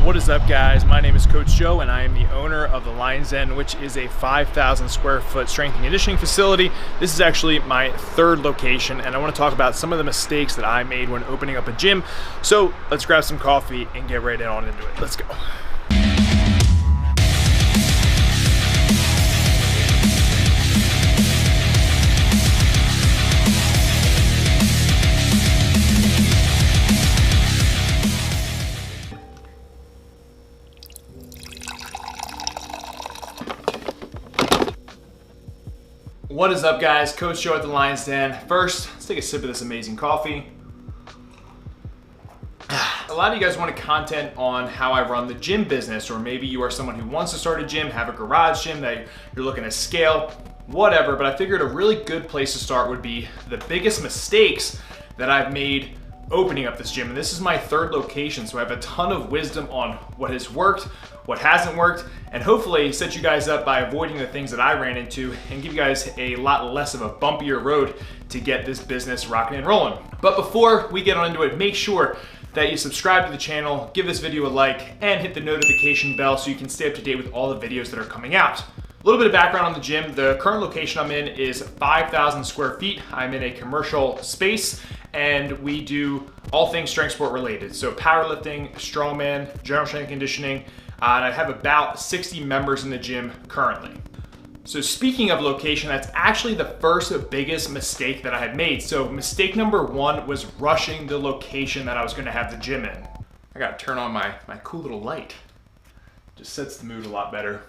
What is up, guys? My name is Coach Joe and I am the owner of the Lion's Den, which is a 5,000 square foot strength and conditioning facility. This is actually my third location, and I want to talk about some of the mistakes that I made when opening up a gym. So let's grab some coffee and get right on into it. Let's go. What is up, guys? Coach Joe at the Lion's Den. First, let's take a sip of this amazing coffee. A lot of you guys wanted content on how I run the gym business, or maybe you are someone who wants to start a gym, have a garage gym that you're looking to scale, whatever, but I figured a really good place to start would be the biggest mistakes that I've made opening up this gym. And this is my third location, so I have a ton of wisdom on what has worked, what hasn't worked, and hopefully set you guys up by avoiding the things that I ran into and give you guys a lot less of a bumpier road to get this business rocking and rolling. But before we get on into it, make sure that you subscribe to the channel, give this video a like, and hit the notification bell so you can stay up to date with all the videos that are coming out. A little bit of background on the gym. The current location I'm in is 5,000 square feet. I'm in a commercial space, and we do all things strength sport related. So powerlifting, strongman, general strength and conditioning, and I have about 60 members in the gym currently. So speaking of location, that's actually the first biggest mistake that I had made. So mistake number one was rushing the location that I was gonna have the gym in. I gotta turn on my cool little light. Just sets the mood a lot better.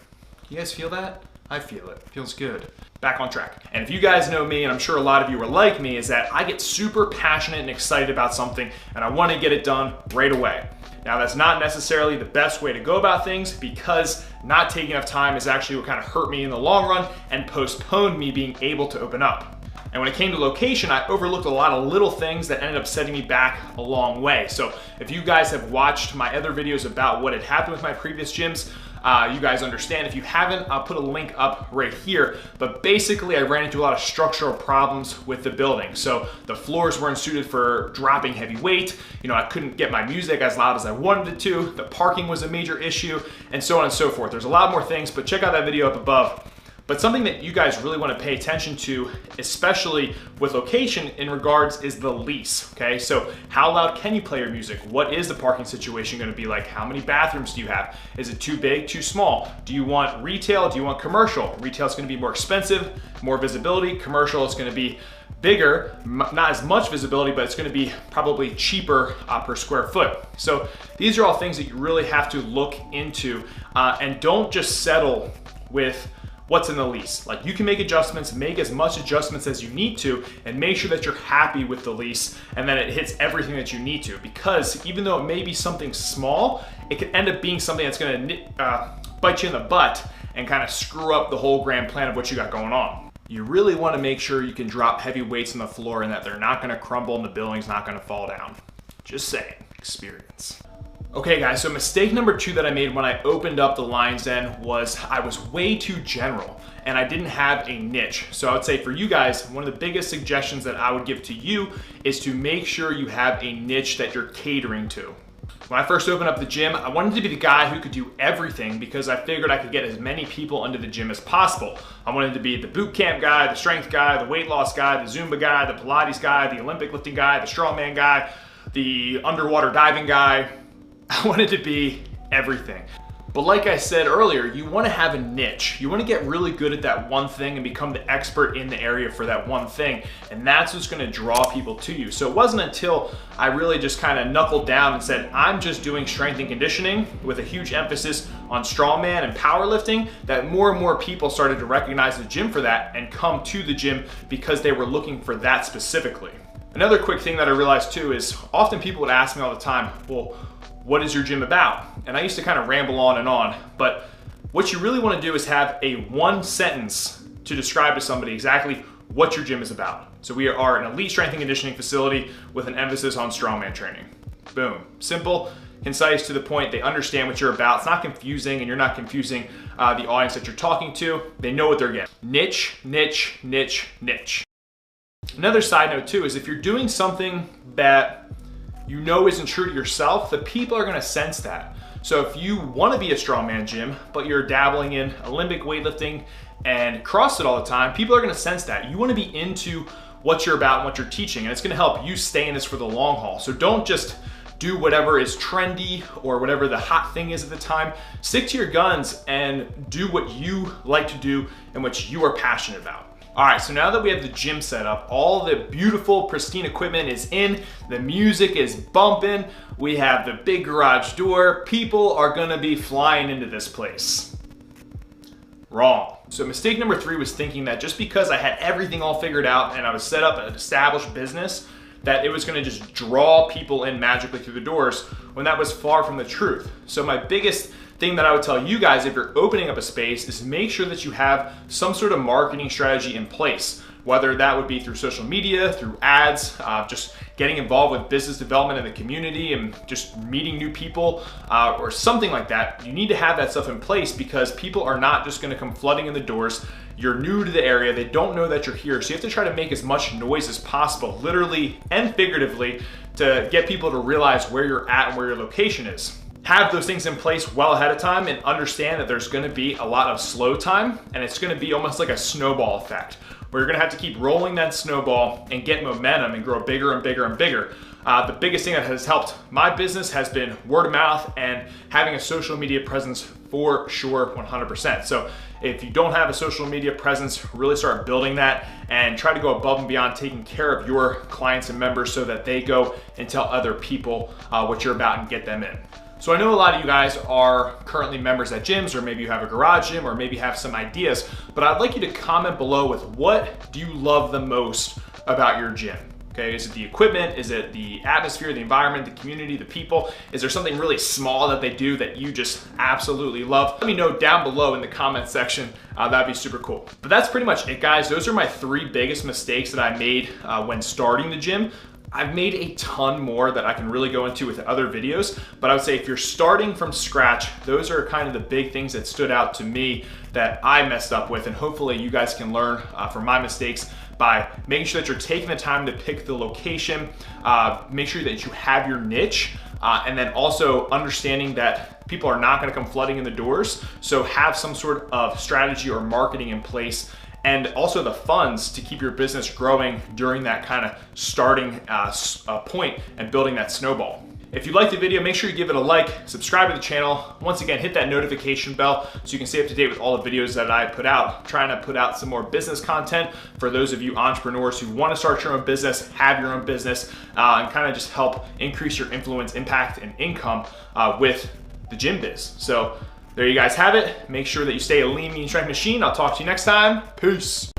You guys feel that? I feel it. Feels good. Back on track. And if you guys know me, and I'm sure a lot of you are like me, is that I get super passionate and excited about something and I want to get it done right away. Now, that's not necessarily the best way to go about things, because not taking enough time is actually what kind of hurt me in the long run and postponed me being able to open up. And when it came to location, I overlooked a lot of little things that ended up setting me back a long way. So if you guys have watched my other videos about what had happened with my previous gyms, you guys understand. If you haven't, I'll put a link up right here. But basically, I ran into a lot of structural problems with the building. So the floors weren't suited for dropping heavy weight. You know, I couldn't get my music as loud as I wanted it to. The parking was a major issue, and so on and so forth. There's a lot more things, but check out that video up above. But something that you guys really want to pay attention to, especially with location in regards, is the lease, okay? So how loud can you play your music? What is the parking situation going to be like? How many bathrooms do you have? Is it too big, too small? Do you want retail? Do you want commercial? Retail is going to be more expensive, more visibility. Commercial is going to be bigger, not as much visibility, but it's going to be probably cheaper per square foot. So these are all things that you really have to look into, and don't just settle with what's in the lease. Like, you can make adjustments, make as much adjustments as you need to, and make sure that you're happy with the lease and that it hits everything that you need to. Because even though it may be something small, it could end up being something that's gonna bite you in the butt and kind of screw up the whole grand plan of what you got going on. You really want to make sure you can drop heavy weights on the floor and that they're not gonna crumble and the building's not gonna fall down. Just saying, experience. Okay, guys, so mistake number two that I made when I opened up the Lion's Den was I was way too general and I didn't have a niche. So I would say for you guys, one of the biggest suggestions that I would give to you is to make sure you have a niche that you're catering to. When I first opened up the gym, I wanted to be the guy who could do everything because I figured I could get as many people into the gym as possible. I wanted to be the boot camp guy, the strength guy, the weight loss guy, the Zumba guy, the Pilates guy, the Olympic lifting guy, the strongman guy, the underwater diving guy. I wanted to be everything. But like I said earlier, you want to have a niche. You want to get really good at that one thing and become the expert in the area for that one thing. And that's what's going to draw people to you. So it wasn't until I really just kind of knuckled down and said, I'm just doing strength and conditioning with a huge emphasis on strongman and powerlifting, that more and more people started to recognize the gym for that and come to the gym because they were looking for that specifically. Another quick thing that I realized too is often people would ask me all the time, well, what is your gym about? And I used to kind of ramble on and on, but what you really want to do is have a one sentence to describe to somebody exactly what your gym is about. So we are an elite strength and conditioning facility with an emphasis on strongman training. Boom. Simple, concise, to the point. They understand what you're about. It's not confusing, and you're not confusing the audience that you're talking to. They know what they're getting. Niche, niche, niche, niche. Another side note too is if you're doing something that you know isn't true to yourself, the people are gonna sense that. So if you want to be a strongman gym, but you're dabbling in Olympic weightlifting and CrossFit all the time, people are going to sense that. You want to be into what you're about and what you're teaching, and it's going to help you stay in this for the long haul. So don't just do whatever is trendy or whatever the hot thing is at the time. Stick to your guns and do what you like to do and what you are passionate about. All right, so now that we have the gym set up, all the beautiful, pristine equipment is in, the music is bumping, we have the big garage door, people are gonna be flying into this place. Wrong. So mistake number 3 was thinking that just because I had everything all figured out and I was set up an established business, that it was gonna just draw people in magically through the doors, when that was far from the truth. So my biggest thing that I would tell you guys if you're opening up a space is make sure that you have some sort of marketing strategy in place, whether that would be through social media, through ads, just getting involved with business development in the community and just meeting new people or something like that. You need to have that stuff in place because people are not just gonna come flooding in the doors. You're new to the area, they don't know that you're here, so you have to try to make as much noise as possible, literally and figuratively, to get people to realize where you're at and where your location is. Have those things in place well ahead of time and understand that there's gonna be a lot of slow time, and it's gonna be almost like a snowball effect, where you're gonna have to keep rolling that snowball and get momentum and grow bigger and bigger and bigger. The biggest thing that has helped my business has been word of mouth and having a social media presence for sure, 100%. So if you don't have a social media presence, really start building that and try to go above and beyond taking care of your clients and members so that they go and tell other people what you're about and get them in. So I know a lot of you guys are currently members at gyms, or maybe you have a garage gym, or maybe have some ideas, but I'd like you to comment below with what do you love the most about your gym? Okay, is it the equipment? Is it the atmosphere, the environment, the community, the people? Is there something really small that they do that you just absolutely love? Let me know down below in the comment section. That'd be super cool. But that's pretty much it, guys. Those are my 3 biggest mistakes that I made when starting the gym. I've made a ton more that I can really go into with other videos, but I would say if you're starting from scratch, those are kind of the big things that stood out to me that I messed up with, and hopefully you guys can learn from my mistakes by making sure that you're taking the time to pick the location, make sure that you have your niche, and then also understanding that people are not gonna come flooding in the doors, so have some sort of strategy or marketing in place, and also the funds to keep your business growing during that kind of starting point and building that snowball. If you liked the video, make sure you give it a like, subscribe to the channel. Once again, hit that notification bell so you can stay up to date with all the videos that I put out. I'm trying to put out some more business content for those of you entrepreneurs who want to start your own business, have your own business, and kind of just help increase your influence, impact, and income with the gym biz. So there you guys have it. Make sure that you stay a lean, mean, strength machine. I'll talk to you next time. Peace.